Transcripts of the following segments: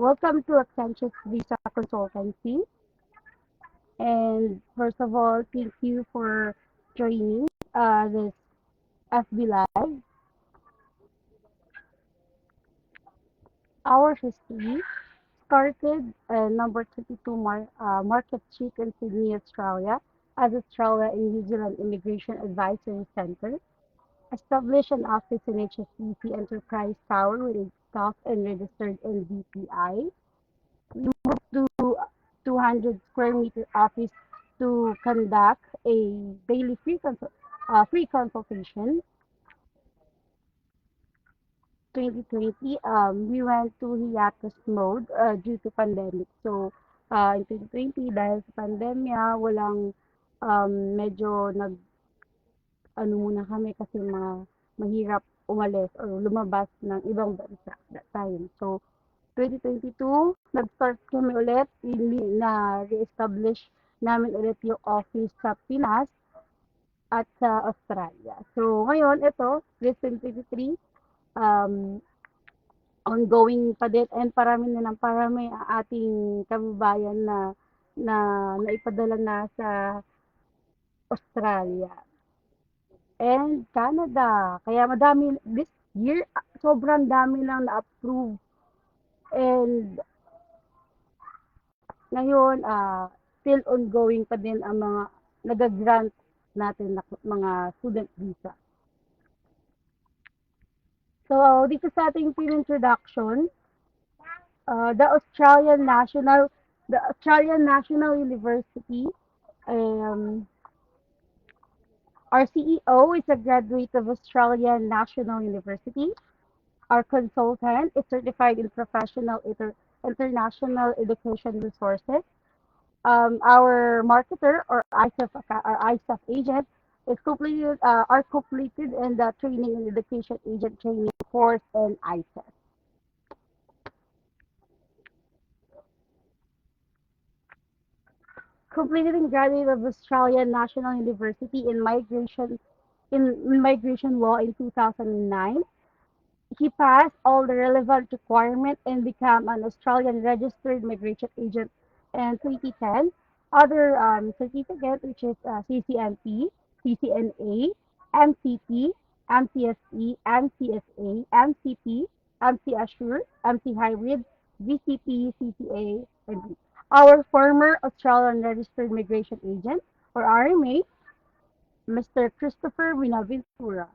Welcome to Accenture's Visa Consultancy. And first of all, thank you for joining this FB Live. Our history started number 22 Market Street in Sydney, Australia, as Australia and New Zealand Immigration Advisory Center. Established an office in HSBC Enterprise Tower with a stock and registered in DPI. To 200 square meter office to conduct a daily free consultation. 2020, we went to hiatus mode due to pandemic. So, in 2020, dahil sa pandemya, walang medyo ano muna kami kasi mahirap umalis or lumabas ng ibang bansa that time. So, 2022, nag-start kami ulit, na re-establish namin ulit yung office sa Pinas at sa Australia. So, ngayon, ito, this 2023, um, ongoing pa din and parami na ng parami ang ating kababayan na naipadala na sa Australia and Canada. Kaya madami, this year, sobrang dami lang na-approve. And ngayon, still ongoing pa din ang mga nag-grant natin na mga student visa. So, dito sa ating introduction, uh, the Australian National the Australian National University, um, our CEO is a graduate of Australian National University. Our consultant is certified in professional international education resources. Our marketer or ISAF agent is completed in the training and education agent training course in ISAF. Completed and graduate of Australian National University in migration law in 2009. He passed all the relevant requirements and became an Australian registered migration agent in 2010. Other certificate, which is CCNP, CCNA, MCT, MCSE, MCSA, MCP, MC Assure, MC Hybrid, VCP, CCA, and B. Our former Australian registered migration agent, or RMA, Mr. Christopher Vinaventura.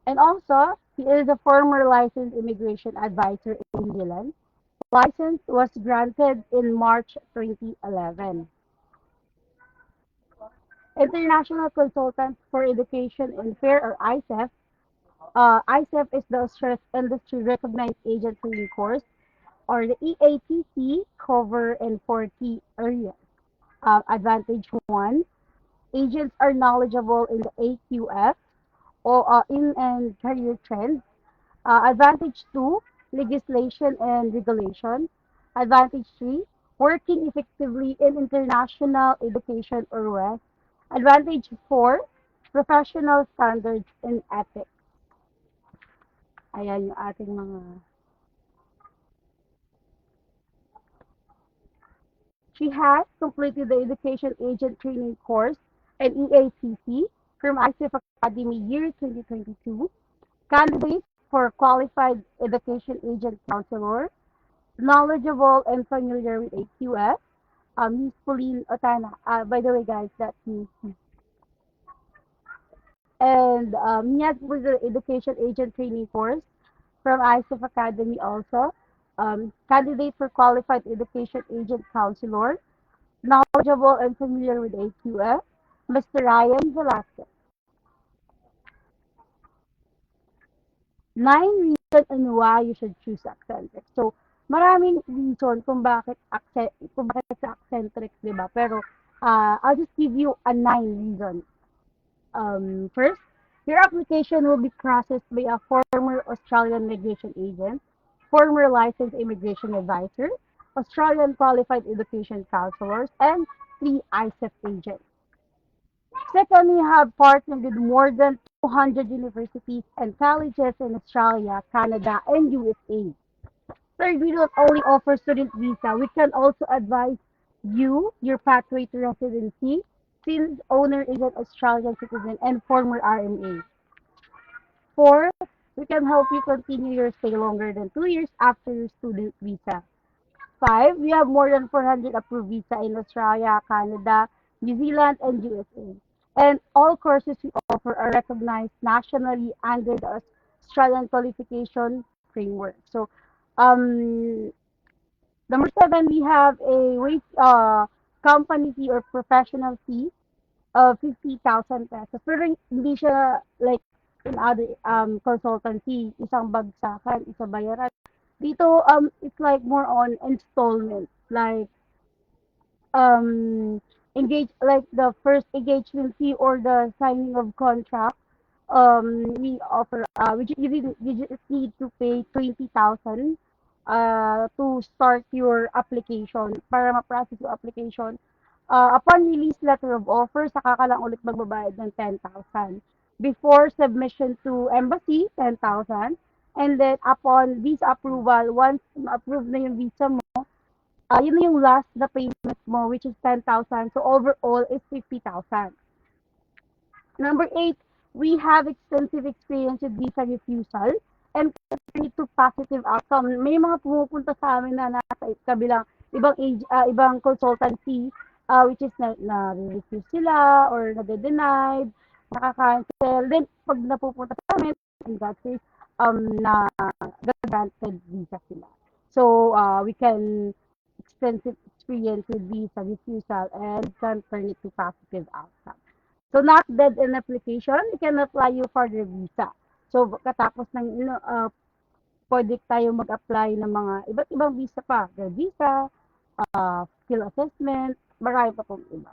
And also, he is a former licensed immigration advisor in New Zealand. License was granted in March 2011. International Consultant for Education and Fair, or ISEF. ISEF is the Industry Recognized Agent Training Course, or the EATC, cover in 40 areas. Advantage 1, agents are knowledgeable in the AQF or in and career trends. Advantage 2, legislation and regulation. Advantage 3, working effectively in international education or WES. Advantage 4, professional standards and ethics. Ayan yung ating mga... She has completed the education agent training course and EACC from ICF Academy year 2022. Candidate for qualified education agent counselor, knowledgeable and familiar with AQF. Miss Pauline Otana. By the way, guys, that's me. And he has with the education agent training course from ISF Academy also. Candidate for qualified education agent counselor, knowledgeable and familiar with AQF, Mr. Ryan Velasquez. 9 reasons on why you should choose Accentric. So, maraming reason kung bakit sa Accentric, di ba? Pero, I'll just give you a 9 reasons. First, your application will be processed by a former Australian migration agent, former licensed immigration advisor, Australian qualified education counselors, and 3 ISEF agents. Second, we have partnered with more than 200 universities and colleges in Australia, Canada, and USA. Third, we don't only offer student visa. We can also advise you your pathway to residency since owner is an Australian citizen and former RMA. Four, we can help you continue your stay longer than 2 years after your student visa. Five, we have more than 400 approved visa in Australia, Canada, New Zealand, and USA. And all courses we offer are recognized nationally under the Australian qualification framework. So, um, number seven, we have a company fee or professional fee of 50,000 pesos. Pero hindi siya like in other consultancy, isang bagsakan, isa bayaran. Dito, it's like more on installment. Like, um, like the first engagement fee or the signing of contract, we offer, you just need to pay 20,000 to start your application, para ma-process yung application. Upon release letter of offer, saka ka lang ulit magbabayad ng 10,000. Before submission to embassy, 10,000. And then upon visa approval, once ma-approve na yung visa mo, yun na yung last na payment mo, which is 10,000. So overall is 50,000. Number eight, we have extensive experience with visa refusal and turn to positive outcome. May mga pumupunta sa amin na nasa kabilang ibang consultancy, which is na refuse sila or nade-denied, nakaka-cancel. Then pag napupunta sa amin, in God's grace, na granted visa sila. So we can extensive experience with visa refusal and can turn it to positive outcome. So not dead in application, you can apply you for the visa. So katapos ng pwede tayo mag-apply ng mga iba't ibang visa pa. The visa, skill assessment, marami pa pong iba.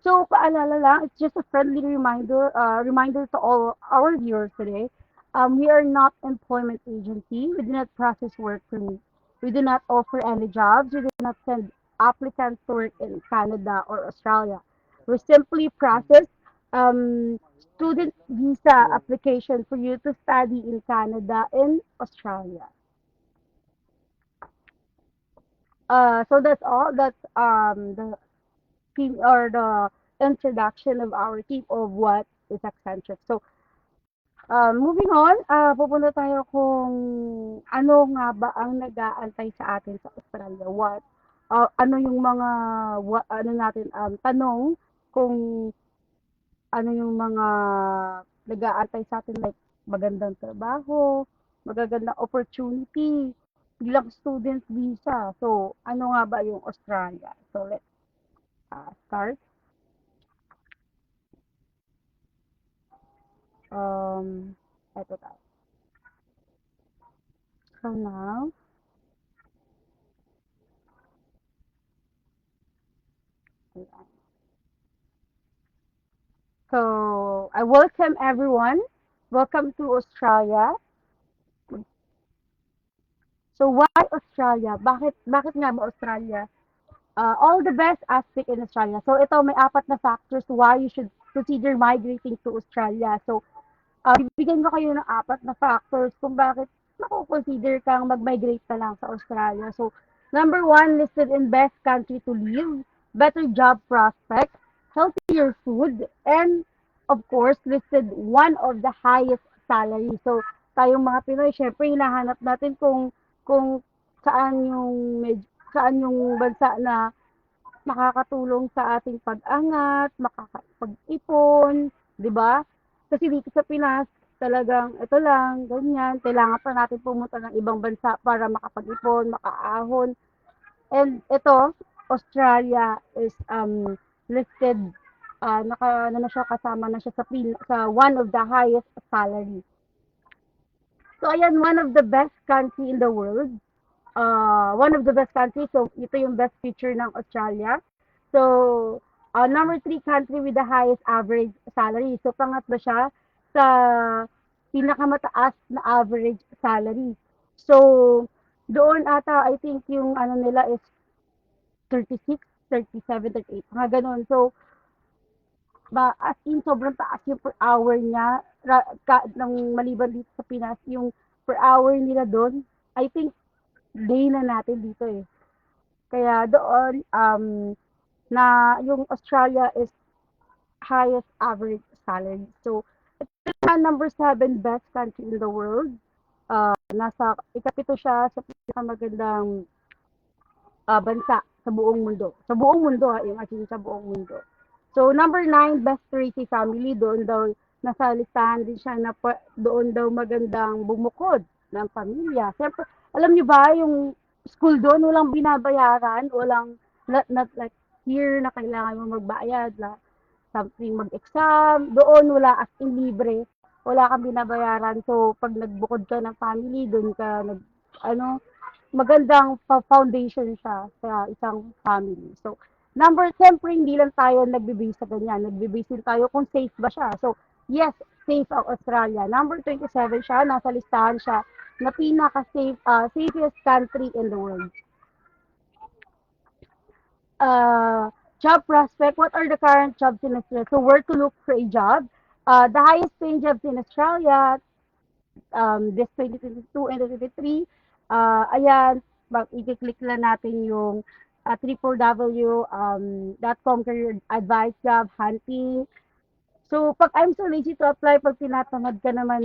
So paalala lang, it's just a friendly reminder to all our viewers today. We are not employment agency. We do not process work permit. We do not offer any jobs. We do not send applicants to work in Canada or Australia. We simply process um, student visa application for you to study in Canada and Australia. So that's all. That's the team or the introduction of our team of what is Accenture. So, moving on, pupunta tayo kung ano nga ba ang nag-aantay sa atin sa Australia. Ano yung mga, ano natin, tanong kung ano yung mga nag-aantay sa atin, like magandang trabaho, magagandang opportunity, bilang student visa. So, ano nga ba yung Australia? So, let's start. Eto tayo. So now, so I welcome everyone. Welcome to Australia. So why Australia? Bakit nga ba Australia? All the best aspect in Australia. So ito may apat na factors why you should consider migrating to Australia. So bibigyan ko kayo ng apat na factors kung bakit mako-consider kang mag-migrate ka lang sa Australia. So, number one, listed in best country to live, better job prospects, healthier food, and of course, listed one of the highest salary. So, tayong mga Pinoy, syempre, hinahanap natin kung saan yung bansa na makakatulong sa ating pag-angat, makakapag-ipon, 'di ba? Kasi dito sa Pinas, talagang ito lang, ganyan, kailangan pa natin pumunta ng ibang bansa para makapag-ipon, makaahon. And ito, Australia is listed ano na siya kasama na siya sa one of the highest salary. So ayan, one of the best country in the world. One of the best countries. So, ito yung best feature ng Australia. So, number three country with the highest average salary. So, pangatlo siya sa pinakamataas na average salary. So, doon ata, I think yung ano nila is 36, 37, 38, mga ganun. So, as in, sobrang taas yung per hour niya, nang maliban dito sa Pinas, yung per hour nila doon, I think day na natin dito eh. Kaya doon, na yung Australia is highest average salary. So, number 7 best country in the world. Nasa ikapito siya sa pinakamagandang bansa sa buong mundo. Sa buong mundo ha, yung as in sa buong mundo. So, number 9 best racy family. Doon daw, nasa listahan din siya na doon daw magandang bumukod ng pamilya. Siyempre, alam niyo ba, yung school doon, walang binabayaran, walang, not like here na kailangan mo magbayad, something mag-exam, doon wala as in libre, wala kang binabayaran. So, pag nagbukod ka ng family, doon ka ano, magandang foundation siya sa isang family. So, siyempre hindi lang tayo nagbe-base sa ganyan, nagbe-base din tayo kung safe ba siya. So, yes, safe ang Australia. Number 27 siya, nasa listahan siya na pinaka-safe, safest country in the world. uh, Job prospect, what are the current jobs in Australia? So where to look for a job? The highest paying jobs in Australia, this 2022 and 2023, ayan, i-click lang natin yung www.com career advice job hunting. So, pag I'm so lazy to apply, pag tinatamad ka naman